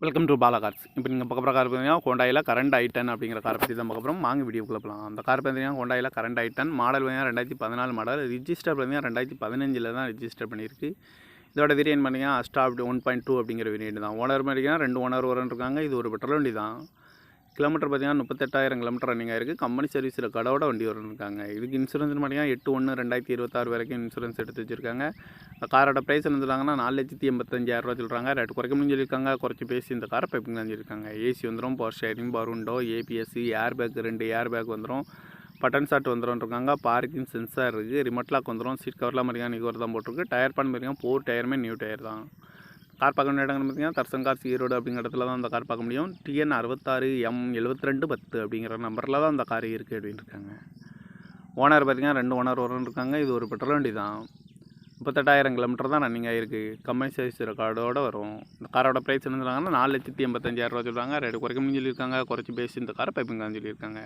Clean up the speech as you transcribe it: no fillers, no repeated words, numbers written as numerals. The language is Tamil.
Welcome to Bala cars. இப்போ நீங்கள் பார்க்க போகிற கார் பார்த்தீங்கன்னா ஹோண்டாயில் கரண்ட் i10 அப்படிங்கிற காரை பற்றி தான் பார்க்க போகிறோம். வாங்க வீடியோக்குள்ள போகலாம். அந்த கார் பார்த்தீங்கன்னா ஹோண்டாயில் கரண்ட் i10 மாடல் பார்த்தீங்கன்னா 2014 மாடல். ரிஜிஸ்டர் பார்த்தீங்கன்னா 2015 தான் ரிஜிஸ்டர் பண்ணியிருக்கு. இதோட வேரியன்ட் பார்த்தீங்கன்னா அஸ்டா 1.2 அப்படிங்கிற வேரியன்ட் தான். ஓனர் பார்த்தீங்கன்னா 2 ஓனர் இருக்காங்க. இது ஒரு பெட்ரோல் வண்டி தான். கிலோமீட்டர் பார்த்தீங்கன்னா 38,000 கிலோமீட்டர் ரன்னிங் ஆயிருக்கு. கம்பெனி சர்வீஸில் கடவோட வண்டி இருக்காங்க. இதுக்கு இன்சூரன்ஸ் பார்த்தீங்கன்னா 8/1/2026 வரைக்கும் இன்சூரன்ஸ் எடுத்து வச்சுருக்காங்க. இந்த காரோட ப்ரைஸ் வந்துட்டாங்கன்னா 4,85,000 சொல்கிறாங்க. ரேட்டு குறைக்கணும்னு சொல்லியிருக்காங்க. குறைச்சி பேசி இந்த காரை பைப்பிங் தான் சொல்லியிருக்காங்க. ஏசி வந்துடும், power sharing, power window, ABSC, air bag 2 air bag வந்துடும், பட்டன் ஷாட் வந்துடும் இருக்காங்க. பார்க்கிங் சென்சார் இருக்குது, ரிமோட் லாக் வந்துடும், சீட் கவர்லாம் மெக்கானிக் கவர் தான் போட்டிருக்கு. டயர் பண்ண பார்த்தீங்கன்னா 4 டயருமே நியூ டயர் தான். கார் பார்க்க வேண்டிய இடங்கள் பார்த்தீங்கன்னா தர்சன் கார்ஸ் ஈரோடு அப்படிங்கிற இடத்துல தான் அந்த கார் பார்க்க முடியும். TN 66M7210 அப்படிங்கிற நம்பரில் தான் அந்த கார் இருக்குது அப்படின்னு இருக்காங்க. ஓனர் பார்த்தீங்கன்னா 2 ஓனர் இருக்காங்க. இது ஒரு பெட்ரோல் வண்டி தான். 38,000 கிலோமீட்டர் தான் ரன்னிங் ஆகிருக்கு. கம்பெனி சர்வீஸ் ரெக்கார்டோடு வரும். இந்த காரோட ப்ரைஸ் என்ன சொல்கிறாங்கன்னா 4,85,000 சொல்கிறாங்க. ரேட்டு குறைக்கணும்னு சொல்லியிருக்காங்க. குறைச்சி பேசி இந்த காரை பைப்பிங் தான் சொல்லியிருக்காங்க.